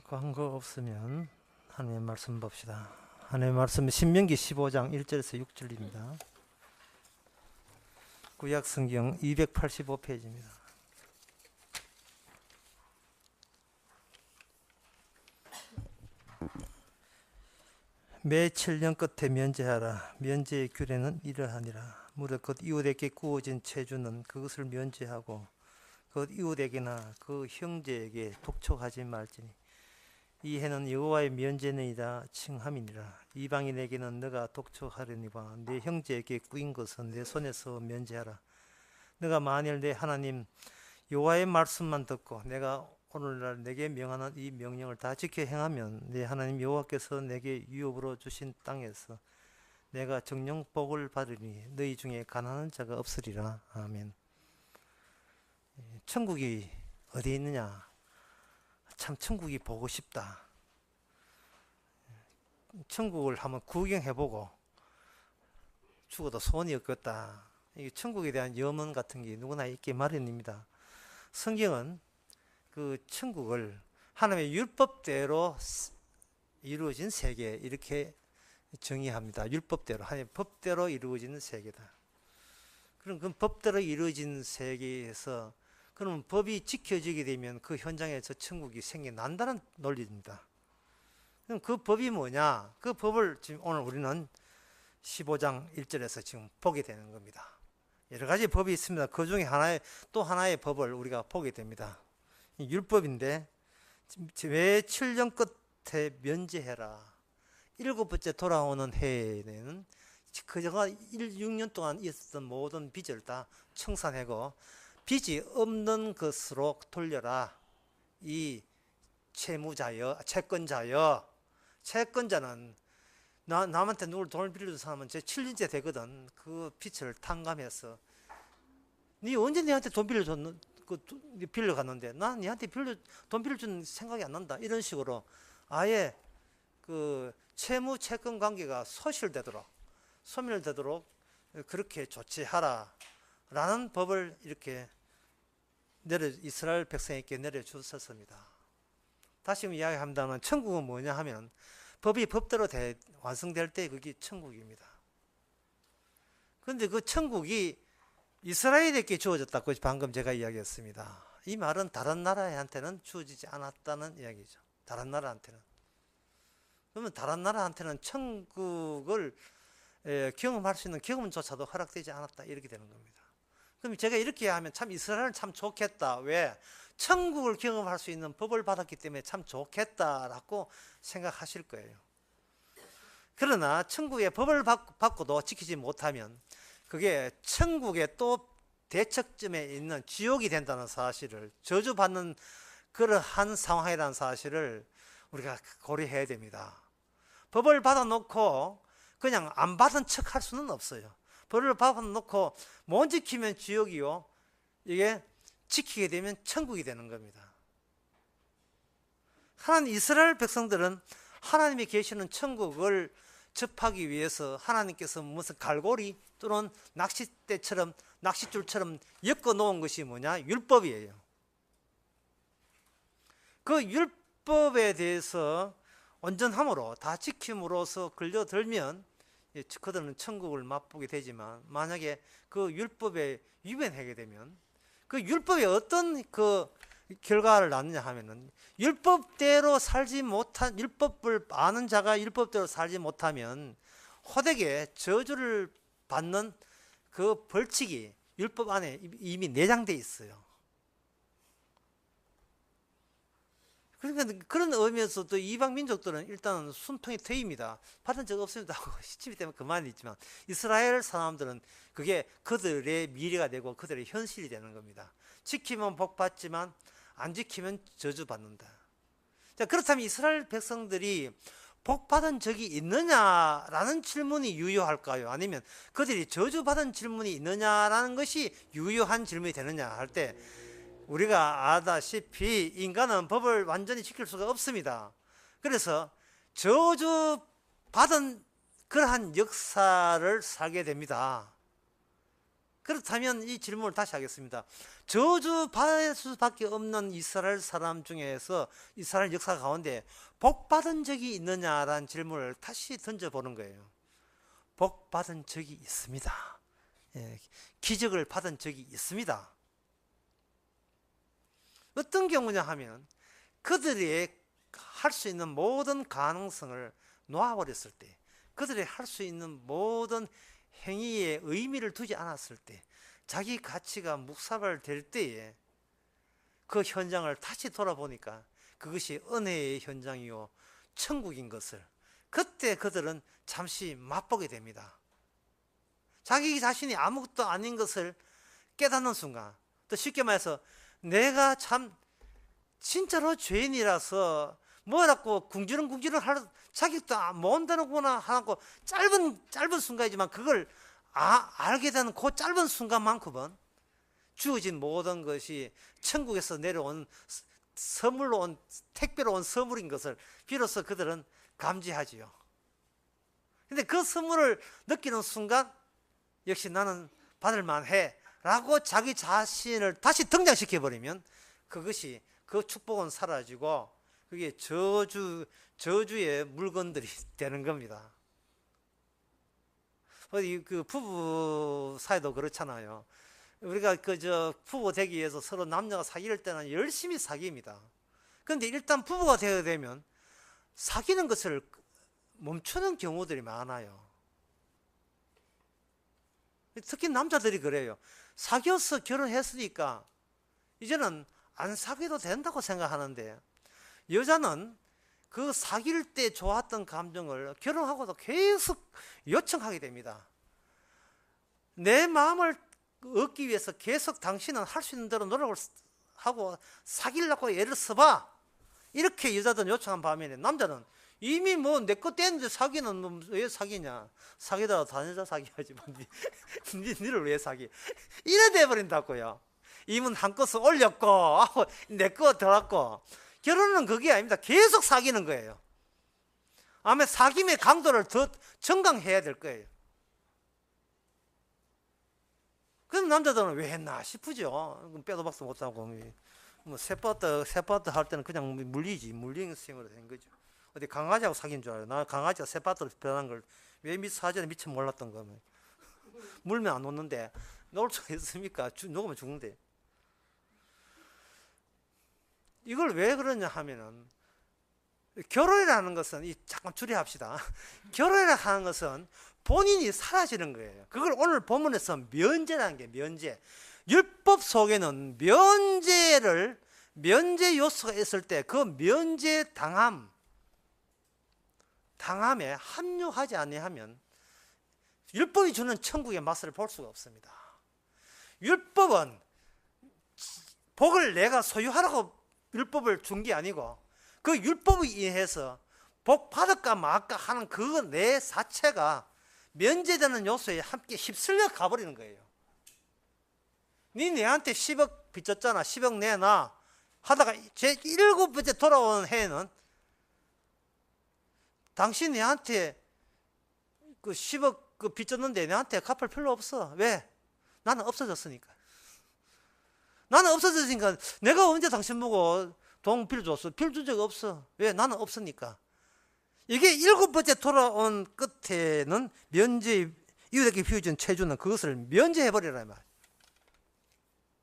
광고 없으면 하나님의 말씀 봅시다. 하나님의 말씀은 신명기 15장 1절에서 6절입니다. 구약 성경 285페이지입니다. 매 7년 끝에 면제하라. 면제의 규례는 이러하니라. 무릇 곧 이웃에게 구워진 채주는 그것을 면제하고 곧 이웃에게나 그 형제에게 독촉하지 말지니 이 해는 여호와의 면제니이다 칭함이니라. 이방인에게는 너가 독촉하려니와 내 형제에게 구인 것은 내 손에서 면제하라. 너가 만일 내 하나님 여호와의 말씀만 듣고 내가 오늘날 내게 명하는 이 명령을 다 지켜 행하면 내 하나님 여호와께서 내게 유업으로 주신 땅에서 내가 정령 복을 받으니 너희 중에 가난한 자가 없으리라. 아멘. 천국이 어디 있느냐? 참 천국이 보고 싶다. 천국을 한번 구경해보고 죽어도 소원이 없겠다. 이게 천국에 대한 염원 같은 게 누구나 있기 마련입니다. 성경은 그 천국을 하나님의 율법대로 이루어진 세계 이렇게 정의합니다. 율법대로, 하나님의 법대로 이루어지는 세계다. 그럼 그 법대로 이루어진 세계에서 그러면 법이 지켜지게 되면 그 현장에서 천국이 생겨난다는 논리입니다. 그럼 그 법이 뭐냐? 그 법을 지금 오늘 우리는 15장 1절에서 지금 보게 되는 겁니다. 여러 가지 법이 있습니다. 그 중에 또 하나의 법을 우리가 보게 됩니다. 율법인데 왜 7년 끝에 면제해라. 7번째 돌아오는 해에는 그저가 6년 동안 있었던 모든 빚을 다 청산하고 빚이 없는 것으로 돌려라. 이 채권자여. 채권자는 남한테 누굴 돈을 빌려준 사람은 제 7년째 되거든. 그 빚을 탕감해서 니 언제 니한테 돈 빌려갔는데 나 니한테 돈 빌려준 생각이 안 난다. 이런 식으로 아예 그 채무 채권 관계가 소멸되도록 그렇게 조치하라 라는 법을 이렇게 이스라엘 백성에게 내려주셨습니다. 다시 이야기합니다만 천국은 뭐냐 하면 법이 법대로 완성될 때 그게 천국입니다. 그런데 그 천국이 이스라엘에게 주어졌다고 방금 제가 이야기했습니다. 이 말은 다른 나라한테는 주어지지 않았다는 이야기죠. 다른 나라한테는. 그러면 다른 나라한테는 천국을 경험할 수 있는 경험조차도 허락되지 않았다 이렇게 되는 겁니다. 그럼 제가 이렇게 하면 참 이스라엘은 참 좋겠다. 왜? 천국을 경험할 수 있는 법을 받았기 때문에 참 좋겠다라고 생각하실 거예요. 그러나 천국의 법을 받고도 지키지 못하면 그게 천국의 또 대척점에 있는 지옥이 된다는 사실을, 저주받는 그러한 상황이라는 사실을 우리가 고려해야 됩니다. 법을 받아놓고 그냥 안 받은 척 할 수는 없어요. 법을 받아놓고 못 지키면 지옥이요, 이게 지키게 되면 천국이 되는 겁니다. 이스라엘 백성들은 하나님이 계시는 천국을 접하기 위해서 하나님께서 무슨 갈고리 또는 낚싯줄처럼 엮어 놓은 것이 뭐냐? 율법이에요. 그 율법에 대해서 온전함으로 다 지킴으로써 걸려들면 그들은 천국을 맛보게 되지만, 만약에 그 율법에 위반하게 되면 그 율법에 어떤 그 결과를 낳느냐 하면은, 율법을 아는 자가 율법대로 살지 못하면 호되게 저주를 받는 그 벌칙이 율법 안에 이미 내장되어 있어요. 그러니까 그런 의미에서도 이방 민족들은 일단은 숨통이 트입니다. 받은 적 없습니다 하고 시침이 때문에 그만이지만, 이스라엘 사람들은 그게 그들의 미래가 되고 그들의 현실이 되는 겁니다. 지키면 복 받지만 안 지키면 저주받는다. 자, 그렇다면 이스라엘 백성들이 복 받은 적이 있느냐라는 질문이 유효할까요? 아니면 그들이 저주받은 질문이 있느냐라는 것이 유효한 질문이 되느냐 할 때, 우리가 아다시피 인간은 법을 완전히 지킬 수가 없습니다. 그래서 저주받은 그러한 역사를 살게 됩니다. 그렇다면 이 질문을 다시 하겠습니다. 저주받을 수밖에 없는 이스라엘 사람 중에서 이스라엘 역사 가운데 복받은 적이 있느냐라는 질문을 다시 던져보는 거예요. 복받은 적이 있습니다. 예, 기적을 받은 적이 있습니다. 어떤 경우냐 하면 그들이 할 수 있는 모든 가능성을 놓아버렸을 때, 그들이 할 수 있는 모든 행위에 의미를 두지 않았을 때, 자기 가치가 묵살될 때에 그 현장을 다시 돌아보니까 그것이 은혜의 현장이요 천국인 것을 그때 그들은 잠시 맛보게 됩니다. 자기 자신이 아무것도 아닌 것을 깨닫는 순간, 또 쉽게 말해서 내가 참 진짜로 죄인이라서 뭐라고 궁지렁궁지렁 할 자격도 못한다는구나 하고 짧은 순간이지만 그걸 알게 되는 그 짧은 순간만큼은 주어진 모든 것이 천국에서 내려온 선물로 온 택배로 온 선물인 것을 비로소 그들은 감지하지요. 근데 그 선물을 느끼는 순간 역시 나는 받을 만해 라고 자기 자신을 다시 등장시켜 버리면 그것이 그 축복은 사라지고 그게 저주의 물건들이 되는 겁니다. 그 부부 사이도 그렇잖아요. 우리가 부부 되기 위해서 서로 남녀가 사귈 때는 열심히 사깁니다. 그런데 일단 부부가 되게 되면 사귀는 것을 멈추는 경우들이 많아요. 특히 남자들이 그래요. 사귀어서 결혼했으니까 이제는 안 사귀어도 된다고 생각하는데, 여자는 그 사귈 때 좋았던 감정을 결혼하고도 계속 요청하게 됩니다. 내 마음을 얻기 위해서 계속 당신은 할 수 있는 대로 노력을 하고 사귀려고 애를 써봐, 이렇게 여자들은 요청한 반면에 남자는 이미 뭐 내 것 떼는데 사귀는 왜 사귀냐, 사귀다가 다녀자 사귀어야지 니를 왜 사귀, 이래 돼버린다고요. 이문 한 것을 올렸고 내 거 들었고. 결혼은 그게 아닙니다. 계속 사귀는 거예요. 아마 사귐의 강도를 더 증강해야 될 거예요. 그럼 남자들은 왜 했나 싶으죠. 빼도 박도 못하고 뭐 새바트 할 때는 그냥 물리는 셈으로 된 거죠. 어디 강아지하고 사귄 줄 알아요. 나 강아지가 새바트로 변한 걸 왜 사전에 미처 몰랐던 거면. 물면 안 녹는데 녹을 수가 있습니까? 녹으면 죽는데. 이걸 왜 그러냐 하면은, 결혼이라는 것은, 잠깐 줄여합시다. 결혼이라는 하는 것은 본인이 사라지는 거예요. 그걸 오늘 본문에서 면제라는 게 면제. 율법 속에는 면제 요소가 있을 때 그 면제 당함에 합류하지 아니하면 율법이 주는 천국의 맛을 볼 수가 없습니다. 율법은 복을 내가 소유하라고 율법을 준 게 아니고, 그 율법에 의해서 복 받을까 말까 하는 그 내 자체가 면제되는 요소에 함께 휩쓸려 가버리는 거예요. 내한테 10억 빚졌잖아, 10억 내놔 하다가 제 7번째 돌아오는 해에는 당신 내한테 그 10억 그 빚졌는데 내한테 갚을 필요 없어. 왜? 나는 없어졌으니까. 나는 없어졌으니까 내가 언제 당신 보고 돈 빌려줬어? 빌려준 적 없어. 왜? 나는 없으니까. 이게 7번째 돌아온 끝에는 이웃에게 비워준 채주는 그것을 면제해버리라 말.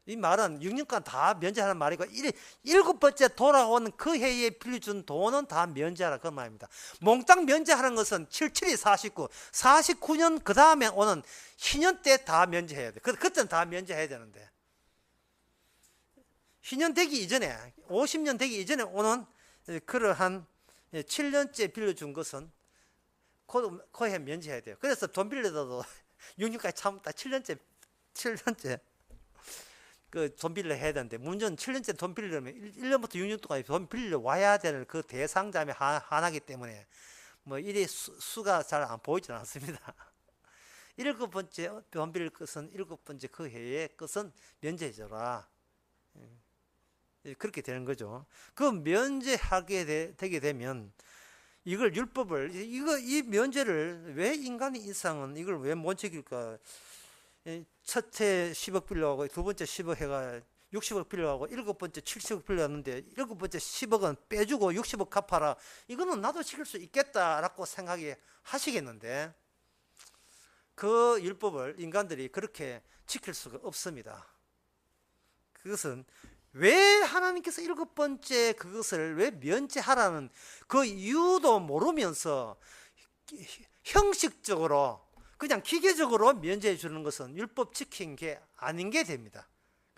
이 말은 6년간 다 면제하는 말이고 7번째 돌아온 그 해에 빌려준 돈은 다 면제하라 그 말입니다. 몽땅 면제하는 것은 77이 49, 49년 그 다음에 오는 희년 때 다 면제해야 돼. 그때는 다 면제해야 되는데, 희년 되기 이전에 50년 되기 이전에 오는 그러한 7년째 빌려준 것은 그 해 면제해야 돼요. 그래서 돈 빌려도 6년까지 참다 7년째 그 돈 빌려 해야 되는데, 문제는 7년째 돈 빌리려면 1년부터 6년 동안 돈 빌려 와야 되는 그 대상자면 하나이기 때문에 뭐 이리 수가 잘 안 보이지는 않습니다. 7번째 돈 빌릴 것은 7번째 그 해의 것은 면제해줘라. 그렇게 되는 거죠. 그 면제하게 되게 되면 이걸 율법을 이 면제를 왜 인간의 일상은 이걸 왜 못 지킬까? 첫째 10억 빌려가고 두 번째 10억 해가 60억 빌려가고 일곱 번째 70억 빌려왔는데 일곱 번째 10억은 빼주고 60억 갚아라. 이거는 나도 지킬 수 있겠다라고 생각이 하시겠는데 그 율법을 인간들이 그렇게 지킬 수가 없습니다. 그것은 왜 하나님께서 일곱 번째 그것을 왜 면제하라는 그 이유도 모르면서 형식적으로 그냥 기계적으로 면제해 주는 것은 율법 지킨 게 아닌 게 됩니다.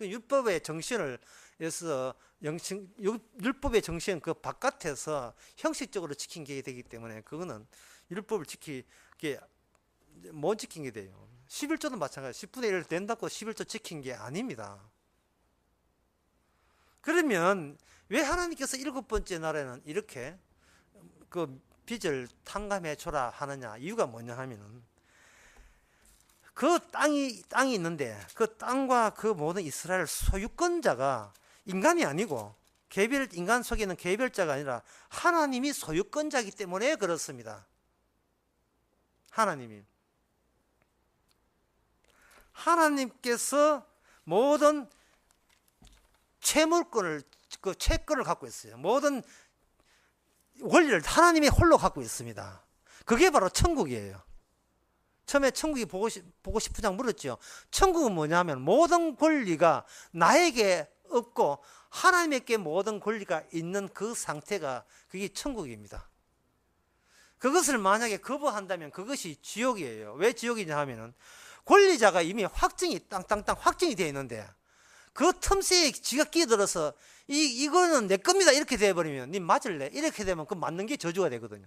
율법의 정신을 해서 율법의 정신은 그 바깥에서 형식적으로 지킨 게 되기 때문에 그거는 율법을 지키게 못 지킨 게 돼요. 11조도 마찬가지. 10분의 1 된다고 11조 지킨 게 아닙니다. 그러면 왜 하나님께서 일곱 번째 날에는 이렇게 그 빚을 탕감해 줘라 하느냐? 이유가 뭐냐 하면은 그 땅이 있는데 그 땅과 그 모든 이스라엘 소유권자가 인간이 아니고 인간 속에 있는 개별자가 아니라 하나님이 소유권자이기 때문에 그렇습니다. 하나님께서 모든 채물권을 그 채권을 갖고 있어요. 모든 원리를 하나님이 홀로 갖고 있습니다. 그게 바로 천국이에요. 처음에 천국이 보고 싶으냐고 물었죠. 천국은 뭐냐면 모든 권리가 나에게 없고 하나님께 모든 권리가 있는 그 상태가 그게 천국입니다. 그것을 만약에 거부한다면 그것이 지옥이에요. 왜 지옥이냐 하면은 권리자가 이미 확정이 땅땅땅 확정이 되어 있는데 그 틈새에 지가 끼어들어서 이거는 내 겁니다 이렇게 돼버리면 니 맞을래? 이렇게 되면 그 맞는 게 저주가 되거든요.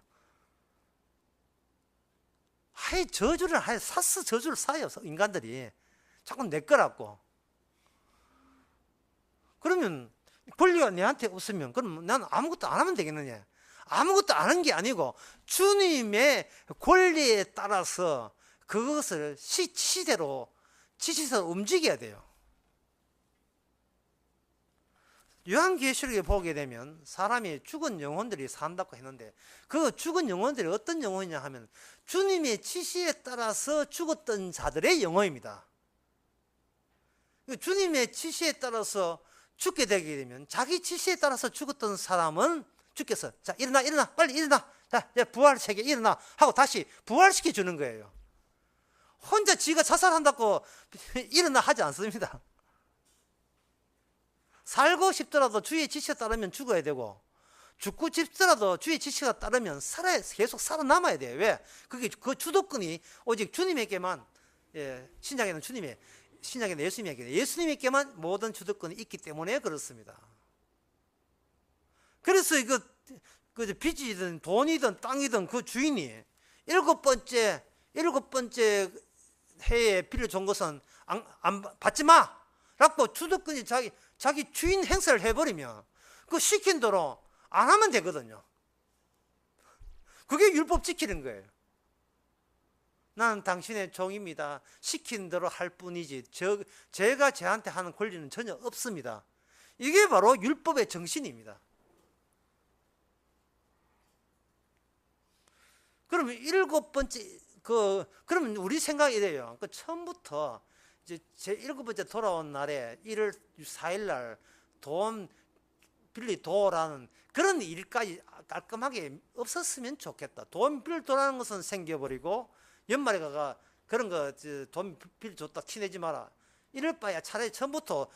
저주를 사요 인간들이. 자꾸 내 거라고. 그러면 권리가 내한테 없으면 그럼 나는 아무것도 안 하면 되겠느냐? 아무것도 안 한 게 아니고 주님의 권리에 따라서 그것을 지시대로 움직여야 돼요. 요한계시록에 보게 되면 사람이 죽은 영혼들이 산다고 했는데 그 죽은 영혼들이 어떤 영혼이냐 하면 주님의 지시에 따라서 죽었던 자들의 영혼입니다. 주님의 지시에 따라서 죽게 되게 되면 자기 지시에 따라서 죽었던 사람은 죽겠어. 자, 일어나, 빨리 일어나. 자, 부활체계 일어나 하고 다시 부활시켜 주는 거예요. 혼자 지가 자살한다고 일어나 하지 않습니다. 살고 싶더라도 주의 지시에 따르면 죽어야 되고 죽고 싶더라도 주의 지시가 따르면 계속 살아남아야 돼요. 왜? 그 주도권이 오직 주님에게만, 신약에는 신약에는 예수님에게만 모든 주도권이 있기 때문에 그렇습니다. 그래서 그 빚이든 돈이든 땅이든 그 주인이 일곱 번째 해에 빌려준 것은 안 받지 마! 라고 주도권이 자기 주인 행세를 해버리면 그 시킨 대로 안 하면 되거든요. 그게 율법 지키는 거예요. 나는 당신의 종입니다. 시킨 대로 할 뿐이지 제가 쟤한테 하는 권리는 전혀 없습니다. 이게 바로 율법의 정신입니다. 그러면 일곱 번째 그러면 우리 생각이 이래요. 처음부터 이제 제 일곱 번째 돌아온 날에 1월 4일 날 돈 빌리도라는 그런 일까지 깔끔하게 없었으면 좋겠다. 돈 빌리도라는 것은 생겨버리고 연말에 가가 그런 거 돈 빌려줬다 티내지 마라. 이럴 바야 차라리 처음부터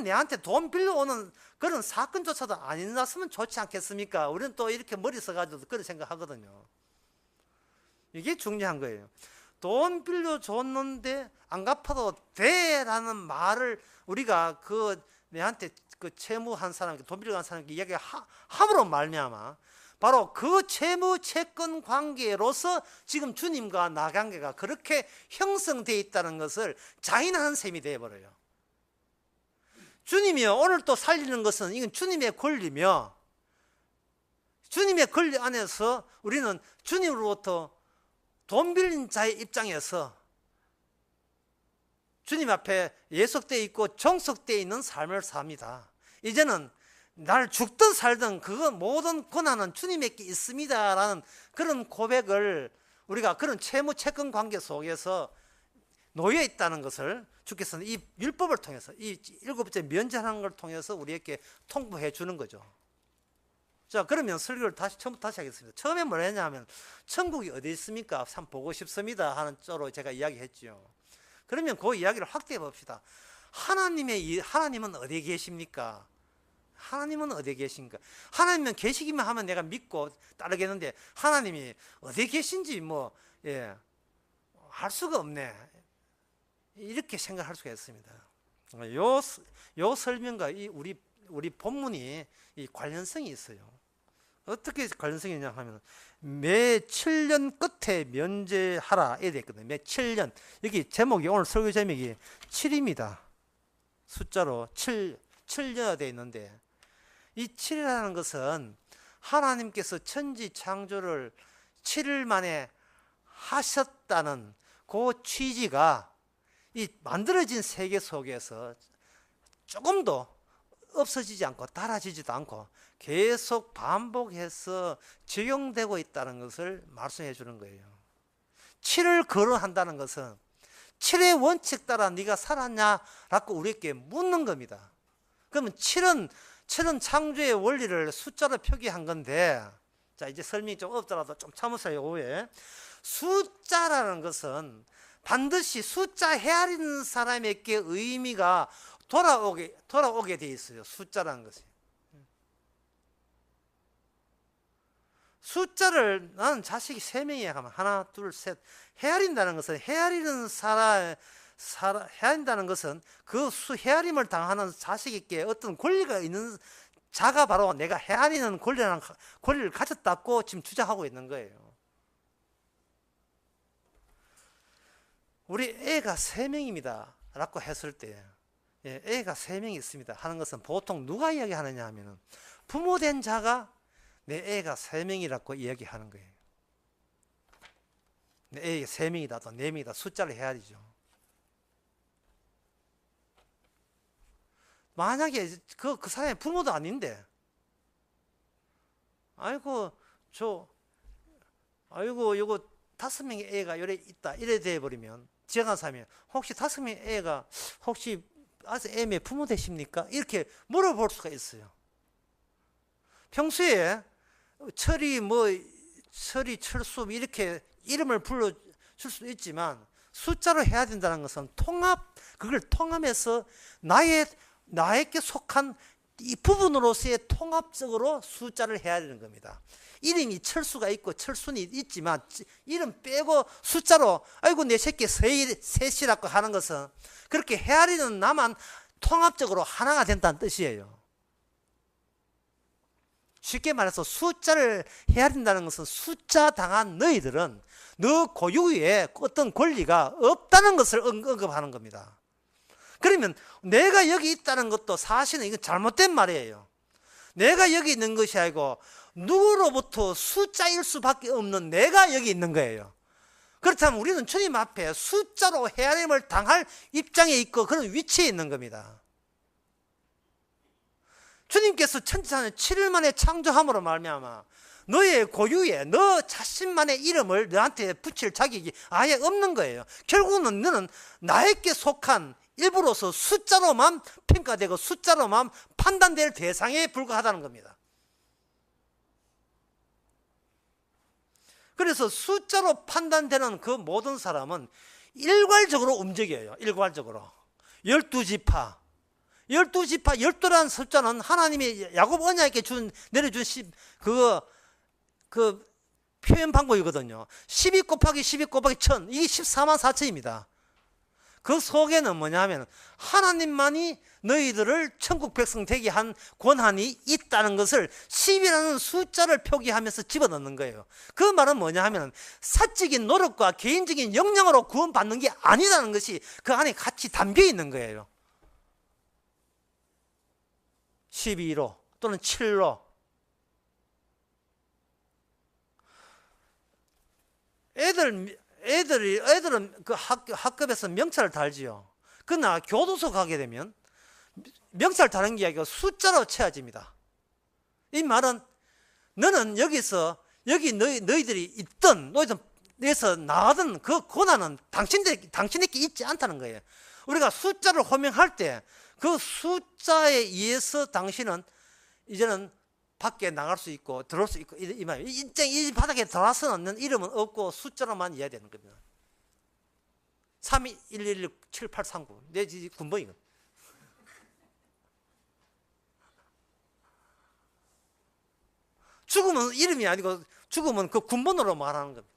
내한테 돈 빌려오는 그런 사건조차도 안 일어났으면 좋지 않겠습니까? 우리는 또 이렇게 머리 써가지고 그런 생각하거든요. 이게 중요한 거예요. 돈 빌려줬는데 안 갚아도 돼라는 말을 우리가 내한테 채무한 사람, 돈 빌려간 사람에게 이야기 함으로 말미암아 바로 그 채무 채권 관계로서 지금 주님과 나 관계가 그렇게 형성되어 있다는 것을 자인하는 셈이 되어버려요. 주님이요 오늘 또 살리는 것은 이건 주님의 권리며 주님의 권리 안에서 우리는 주님으로부터 돈 빌린 자의 입장에서 주님 앞에 예속되어 있고 종속되어 있는 삶을 삽니다. 이제는 날 죽든 살든 그거 모든 권한은 주님에게 있습니다라는 그런 고백을 우리가 그런 채무 채권 관계 속에서 놓여 있다는 것을 주께서는 이 율법을 통해서 이 7번째 면제하는 걸 통해서 우리에게 통보해 주는 거죠. 자, 그러면 설교를 처음부터 다시 하겠습니다. 처음에 뭘 했냐면 천국이 어디 있습니까? 참 보고 싶습니다 하는 쪽으로 제가 이야기했죠. 그러면 그 이야기를 확대해 봅시다. 하나님은 어디에 계십니까? 하나님은 어디에 계신가? 하나님은 계시기만 하면 내가 믿고 따르겠는데 하나님이 어디에 계신지 할 수가 없네. 이렇게 생각할 수가 있습니다. 요 설명과 우리 본문이 이 관련성이 있어요. 어떻게 관련성이 있냐 하면 매 7년 끝에 면제하라 이래 있거든요. 매 7년. 여기 제목이 오늘 설교 제목이 7입니다. 숫자로 7녀가 되어 있는데 이 7이라는 것은 하나님께서 천지 창조를 7일 만에 하셨다는 그 취지가 이 만들어진 세계 속에서 조금도 없어지지 않고 달아지지도 않고 계속 반복해서 적용되고 있다는 것을 말씀해 주는 거예요. 7을 거론한다는 것은 7의 원칙 따라 네가 살았냐라고 우리에게 묻는 겁니다. 그러면 7은 창조의 원리를 숫자로 표기한 건데, 자, 이제 설명이 좀 없더라도 좀 참으세요. 오해. 숫자라는 것은 반드시 숫자 헤아리는 사람에게 의미가 돌아오게 돼 있어요. 숫자라는 것이. 숫자를 나는 자식이 3명이야 하면 하나, 둘, 셋. 헤아린다는 것은 헤아린다는 것은 그 헤아림을 당하는 자식에게 어떤 권리가 있는 자가 바로 내가 헤아리는 권리를 가졌다고 지금 주장하고 있는 거예요. 우리 애가 3명입니다 라고 했을 때 애가 3명이 있습니다 하는 것은 보통 누가 이야기하느냐 하면 부모된 자가 내 애가 3명이라고 이야기하는 거예요. 내 애가 3명이다 또 4명이다 숫자를 헤아리죠. 만약에 그 사람의 부모도 아닌데 아이고 요거 5명의 애가 요래 있다 이래 돼 버리면 지나간 사람이 혹시 5명의 애가 혹시 아직 애매 부모 되십니까? 이렇게 물어볼 수가 있어요. 평소에 철이 철수 이렇게 이름을 불러줄 수도 있지만 숫자로 해야 된다는 것은 그걸 통합해서 나에게 속한 이 부분으로서의 통합적으로 숫자를 해야 되는 겁니다. 이름이 철수가 있고 철순이 있지만 이름 빼고 숫자로 아이고 내 새끼 셋이라고 하는 것은 그렇게 헤아리는 나만 통합적으로 하나가 된다는 뜻이에요. 쉽게 말해서 숫자를 헤아린다는 것은 숫자 당한 너희들은 너 고유의 어떤 권리가 없다는 것을 언급하는 겁니다. 그러면 내가 여기 있다는 것도 사실은 이건 잘못된 말이에요. 내가 여기 있는 것이 아니고 누구로부터 숫자일 수밖에 없는 내가 여기 있는 거예요. 그렇다면 우리는 주님 앞에 숫자로 헤아림을 당할 입장에 있고 그런 위치에 있는 겁니다. 주님께서 천지사는 7일 만에 창조함으로 말미암아 너의 고유의 너 자신만의 이름을 너한테 붙일 자격이 아예 없는 거예요. 결국은 너는 나에게 속한 일부로서 숫자로만 평가되고 숫자로만 판단될 대상에 불과하다는 겁니다. 그래서 숫자로 판단되는 그 모든 사람은 일괄적으로 움직여요. 일괄적으로 12지파 12라는 숫자는 하나님이 야곱 언약에게 내려준 그 표현 방법이거든요. 12 곱하기 12 곱하기 1000 이게 14만 4천입니다. 그 속에는 뭐냐면 하나님만이 너희들을 천국 백성 되게 한 권한이 있다는 것을 10이라는 숫자를 표기하면서 집어넣는 거예요. 그 말은 뭐냐 하면 사적인 노력과 개인적인 역량으로 구원받는 게 아니라는 것이 그 안에 같이 담겨 있는 거예요. 12로 또는 7로 애들은 그 학급에서 명찰을 달지요. 그러나 교도소 가게 되면 명찰 다른 게 아니고 숫자로 채워집니다. 이 말은 너는 여기 너희들이 있던 내에서 나가던 그 고난은 당신에게 있지 않다는 거예요. 우리가 숫자를 호명할 때 그 숫자에 의해서 당신은 이제는 밖에 나갈 수 있고 들어올 수 있고 이 말이에요. 이 바닥에 들어와서는 이름은 없고 숫자로만 이해되는 겁니다. 3211678339 내 군번이거든. 죽음은 이름이 아니고 죽음은 그 군번으로 말하는 겁니다.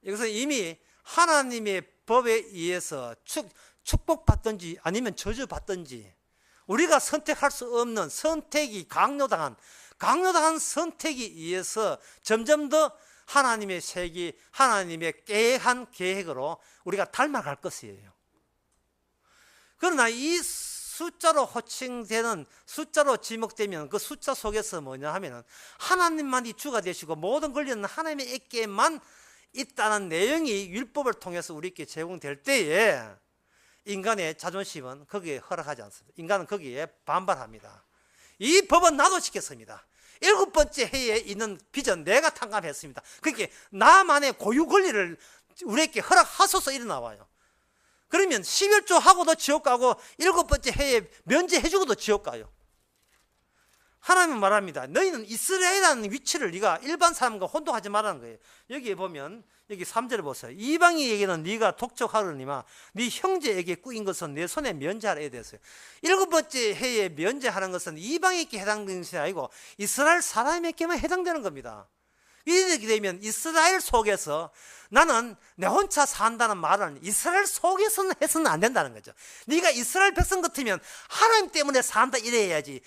여기서 이미 하나님의 법에 의해서 축복받든지 아니면 저주받든지 우리가 선택할 수 없는 선택이 강요당한 선택에 의해서 점점 더 하나님의 세계, 하나님의 계획한 계획으로 우리가 닮아갈 것이에요. 그러나 이 숫자로 호칭되는, 숫자로 지목되면 그 숫자 속에서 뭐냐 하면은 하나님만이 주가 되시고 모든 권리는 하나님에게만 있다는 내용이 율법을 통해서 우리에게 제공될 때에 인간의 자존심은 거기에 허락하지 않습니다. 인간은 거기에 반발합니다. 이 법은 나도 지켰습니다. 7번째 해에 있는 빚은 내가 탕감했습니다. 그러니까 나만의 고유 권리를 우리에게 허락하소서 이래 나와요. 그러면 11조 하고도 지옥 가고 7번째 해에 면제해주고도 지옥 가요. 하나님은 말합니다. 너희는 이스라엘이라는 위치를 네가 일반 사람과 혼동하지 말라는 거예요. 여기에 보면 여기 3절을 보세요. 이방인에게는 네가 독촉하려니와 네 형제에게 꾸인 것은 내 손에 면제하라 되었어요. 7번째 해에 면제하는 것은 이방인에게 해당되는 것이 아니고 이스라엘 사람에게만 해당되는 겁니다. 이렇게 되면 이스라엘 속에서 나는 내 혼자 산다는 말은 이스라엘 속에서는 해서는 안 된다는 거죠. 네가 이스라엘 백성 같으면 하나님 때문에 산다 이래야지.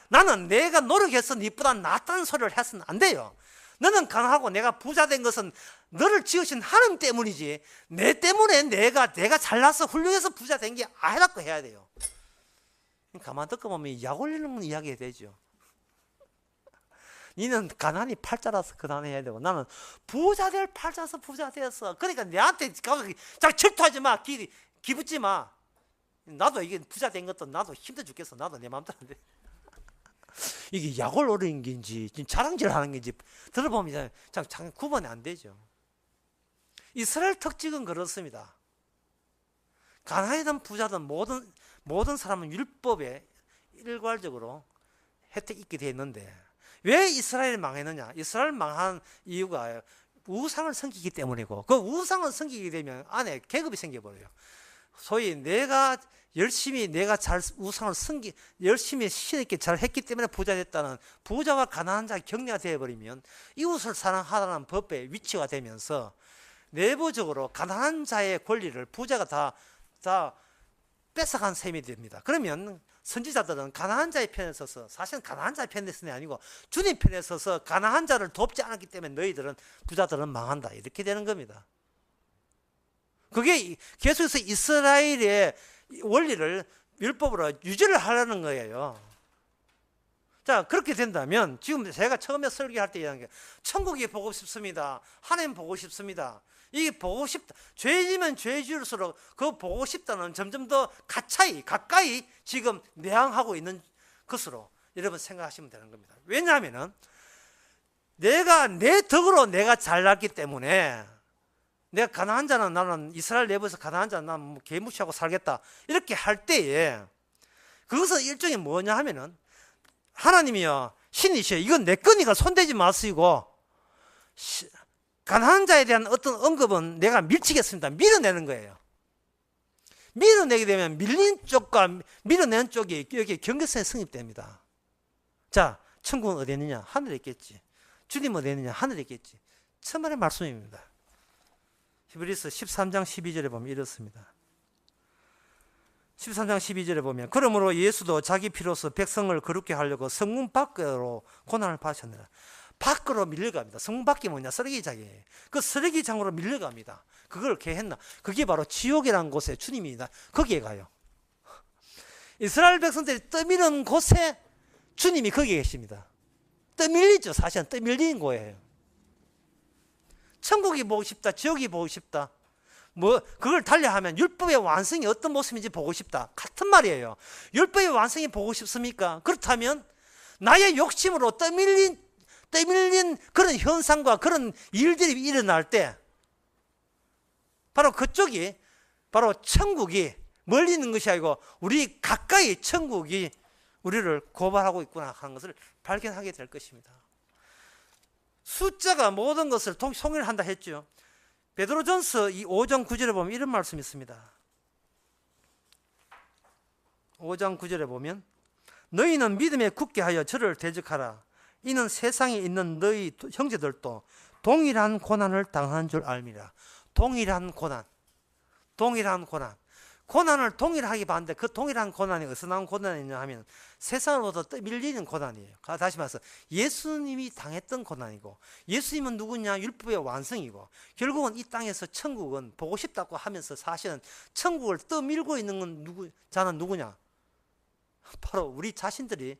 나는 내가 노력해서 네보다 낫다는 소리를 해서는 안 돼요. 너는 가난하고 내가 부자 된 것은 너를 지으신 하나님 때문이지 내 때문에 내가 잘나서 훌륭해서 부자 된 게 아니라고 해야 돼요. 가만 듣고 보면 약 올리는 이야기가 되죠. 니는 가난이 팔자라서 가난해야 되고 나는 부자 될 팔자라서 부자 되었어. 그러니까 내한테 가서 질투하지 마. 기붙지 마. 나도 이게 부자 된 것도 나도 힘들어 죽겠어. 나도 내 마음대로 안 돼. 이게 약을 오르는 건지 자랑질 하는 건지 들어보면 참 구분이 안 되죠. 이스라엘 특징은 그렇습니다. 가난이든 부자든 모든 사람은 율법에 일괄적으로 혜택이 있게 되어 있는데 왜 이스라엘이 망했느냐? 이스라엘 망한 이유가 우상을 섬기기 때문이고 그 우상을 섬기게 되면 안에 계급이 생겨버려요. 소위 내가 열심히 우상을 열심히 신에게 잘 했기 때문에 부자 됐다는 부자와 가난한 자가 격리가 되어버리면 이웃을 사랑하라는 법에 위치가 되면서 내부적으로 가난한 자의 권리를 부자가 다 뺏어간 셈이 됩니다. 그러면 선지자들은 가난한 자의 편에 서서 사실은 가난한 자의 편에 서는 아니고 주님 편에 서서 가난한 자를 돕지 않았기 때문에 너희들은 부자들은 망한다 이렇게 되는 겁니다. 그게 계속해서 이스라엘의 원리를 율법으로 유지를 하려는 거예요. 자, 그렇게 된다면 지금 제가 처음에 설교할 때 얘기한 게 천국이 보고 싶습니다. 하나님 보고 싶습니다. 이게 보고 싶다. 죄지면 죄지을수록 그 보고 싶다는 점점 더 가까이 지금 내항하고 있는 것으로 여러분 생각하시면 되는 겁니다. 왜냐하면은 내가 내 덕으로 내가 잘났기 때문에 내가 가난한 자는 나는 이스라엘 내부에서 가난한 자는 나는 개무시하고 살겠다 이렇게 할 때에 그것은 일종의 뭐냐 하면은 하나님이요 신이시여 이건 내 거니까 손대지 마시고 가난한 자에 대한 어떤 언급은 내가 밀치겠습니다. 밀어내는 거예요. 밀어내게 되면 밀린 쪽과 밀어내는 쪽이 여기 경계선에 성립됩니다. 자, 천국은 어디 있느냐? 하늘에 있겠지. 주님 어디 있느냐? 하늘에 있겠지. 천만의 말씀입니다. 히브리서 13장 12절에 보면 이렇습니다. 13장 12절에 보면 그러므로 예수도 자기 피로서 백성을 거룩게 하려고 성문 밖으로 고난을 받으셨느라. 밖으로 밀려갑니다. 성문 밖이 뭐냐? 쓰레기장이에요. 그 쓰레기장으로 밀려갑니다. 그걸 어떻게 했나? 그게 바로 지옥이라는 곳에 주님이 거기에 가요. 이스라엘 백성들이 떠미는 곳에 주님이 거기에 계십니다. 떠밀리죠. 사실은 떠밀리는 거예요. 천국이 보고 싶다. 지옥이 보고 싶다. 그걸 달리하면 율법의 완성이 어떤 모습인지 보고 싶다. 같은 말이에요. 율법의 완성이 보고 싶습니까? 그렇다면 나의 욕심으로 떠밀린 그런 현상과 그런 일들이 일어날 때 바로 그쪽이 바로 천국이 멀리 있는 것이 아니고 우리 가까이 천국이 우리를 고발하고 있구나 하는 것을 발견하게 될 것입니다. 숫자가 모든 것을 통일한다 했죠. 베드로전서 5장 9절에 보면 이런 말씀이 있습니다. 5장 9절에 보면 너희는 믿음에 굳게 하여 저를 대적하라. 이는 세상에 있는 너희 형제들도 동일한 고난을 당한 줄 알미라. 동일한 고난. 고난을 동일하게 봤는데 그 동일한 고난이 어디서 나온 고난이냐 하면 세상으로부터 밀리는 고난이에요. 다시 말해서 예수님이 당했던 고난이고, 예수님은 누구냐? 율법의 완성이고, 결국은 이 땅에서 천국은 보고 싶다고 하면서 사실은 천국을 떠밀고 있는 건 자는 누구냐? 바로 우리 자신들이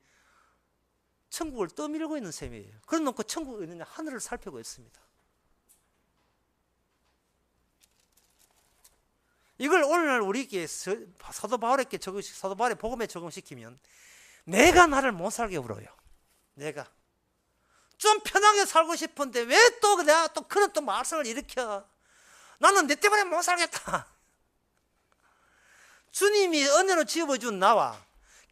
천국을 떠밀고 있는 셈이에요. 그래 놓고 천국이 있느냐? 하늘을 살피고 있습니다. 이걸 오늘날 우리에게 사도 바울의 복음에 적용시키면 내가 나를 못 살게 울어요. 내가 좀 편하게 살고 싶은데 왜 또 내가 또 그런 또 말썽을 일으켜? 나는 내 때문에 못 살겠다. 주님이 은혜로 지어준 나와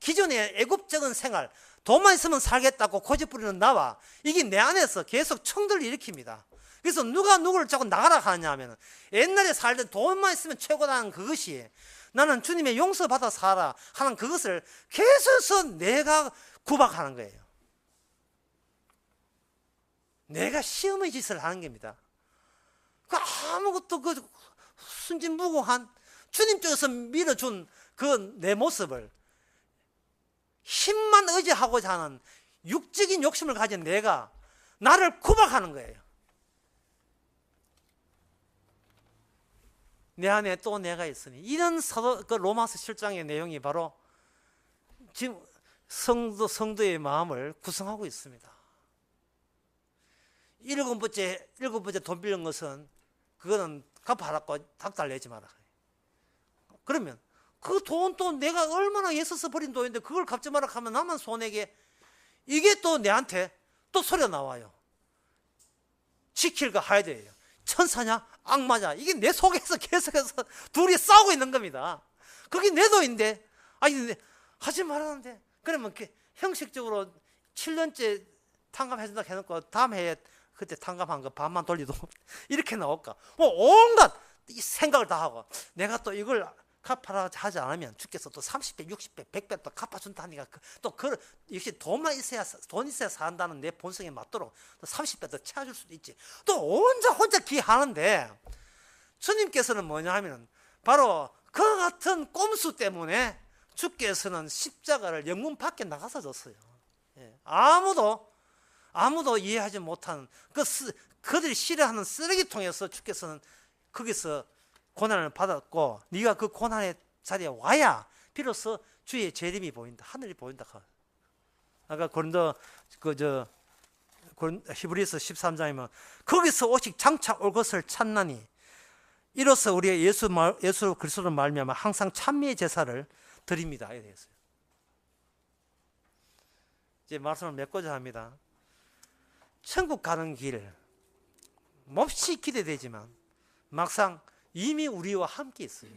기존의 애굽적인 생활, 돈만 있으면 살겠다고 고집부리는 나와 이게 내 안에서 계속冲突을 일으킵니다. 그래서 누가 누구를 자꾸 나가라 하냐 하면 옛날에 살던 돈만 있으면 최고다는 그것이 나는 주님의 용서받아 살아 하는 그것을 계속해서 내가 구박하는 거예요. 내가 시험의 짓을 하는 겁니다. 아무것도 순진무구한 주님 쪽에서 밀어준 그 내 모습을 힘만 의지하고자 하는 육적인 욕심을 가진 내가 나를 구박하는 거예요. 내 안에 또 내가 있으니 이런 로마서 7장의 내용이 바로 지금 성도의 마음을 구성하고 있습니다. 일곱 번째 돈 빌린 것은 그거는 갚아라고 닥달 내지 마라. 그러면 그 돈 또 내가 얼마나 애써서 버린 돈인데 그걸 갚지 마라 하면 나만 손해게 이게 또 내한테 또 소리가 나와요. 지킬까 하야돼요. 천사냐 악마냐 이게 내 속에서 계속해서 둘이 싸우고 있는 겁니다. 그게 내 돈인데 아니 하지 말았는데 그러면 형식적으로 7년째 탕감해준다 해놓고 다음 해에 그때 탕감한 거 반만 돌리도 이렇게 나올까? 온갖 생각을 다 하고 내가 또 이걸 갚아라 하지 않으면 주께서 또 30배, 60배, 100배 또 갚아준다니까 또 역시 돈 있어야 산다는 내 본성에 맞도록 또 30배 더 채워줄 수도 있지. 또 혼자 기하는데 주님께서는 뭐냐 하면 바로 그 같은 꼼수 때문에 주께서는 십자가를 영문 밖에 나가서 줬어요. 아무도 이해하지 못하는 그들이 싫어하는 쓰레기통에서 주께서는 거기서 고난을 받았고 네가 그 고난의 자리에 와야 비로소 주의 재림이 보인다. 하늘이 보인다. 아까 히브리서 13장이면 거기서 오직 장차 올 것을 찾나니 이로써 우리가 예수 그리스도를 말미암아 항상 찬미의 제사를 드립니다. 이래 되었어요. 이제 말씀을 맺고자 합니다. 천국 가는 길 몹시 기대되지만 막상 이미 우리와 함께 있어요.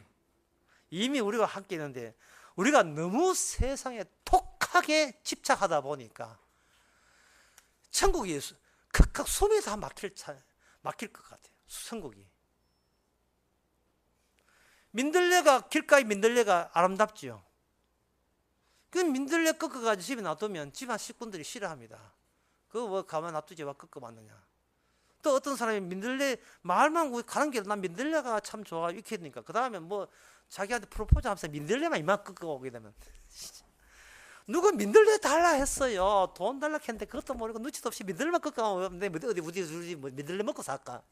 이미 우리와 함께 있는데 우리가 너무 세상에 독하게 집착하다 보니까 천국이 각각 숨이 다 막힐 것 같아요. 천국이. 길가에 민들레가 아름답지요. 그 민들레 꺾어가지고 집에 놔두면 집안 식구들이 싫어합니다. 그거 뭐 가만 놔두지 왜 꺾어봤느냐. 또 어떤 사람이 민들레 마을만 가는 길에 난 민들레가 참 좋아 이렇게 하니까 그 다음에 뭐 자기한테 프로포즈 하면서 민들레만 이만 꺾어오게 되면 누가 민들레 달라 했어요. 돈 달라 했는데 그것도 모르고 눈치도 없이 민들레만 꺾어오는데 어디 민들레 먹고 살까.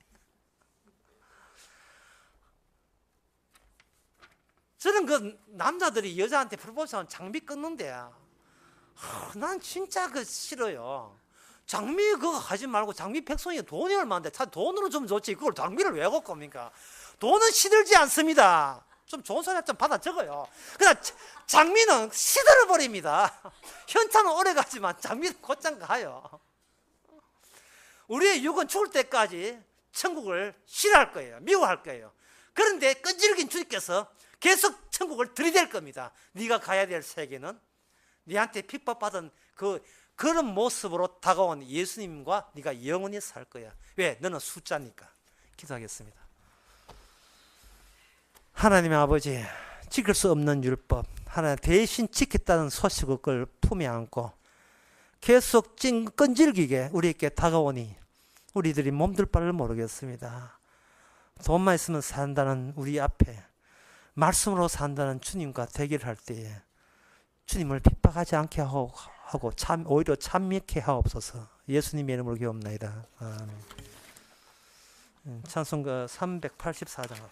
저는 그 남자들이 여자한테 프로포즈하면 장미 끊는데 난 진짜 싫어요. 장미 그거 하지 말고 장미 백송이 돈이 얼마인데 돈으로 좀 좋지 그걸 장미를 왜 걸 겁니까? 돈은 시들지 않습니다. 좀 좋은 소리 좀 받아 적어요. 그냥 장미는 시들어 버립니다. 현타는 오래 가지만 장미는 곧장 가요. 우리의 육은 죽을 때까지 천국을 싫어할 거예요. 미워할 거예요. 그런데 끈질긴 주님께서 계속 천국을 들이댈 겁니다. 네가 가야 될 세계는 네한테 핍박받은 그런 모습으로 다가온 예수님과 네가 영원히 살 거야. 왜? 너는 숫자니까. 기도하겠습니다. 하나님의 아버지, 지킬 수 없는 율법, 하나님 대신 지켰다는 소식을 품에 안고 계속 끈질기게 우리에게 다가오니 우리들이 몸둘 바를 모르겠습니다. 돈만 있으면 산다는 우리 앞에 말씀으로 산다는 주님과 대결할 때에 주님을 핍박하지 않게 하고 오히려 참미케 하옵소서. 예수님의 이름으로 기도합나이다. 아멘. 찬송가 384장 합시다.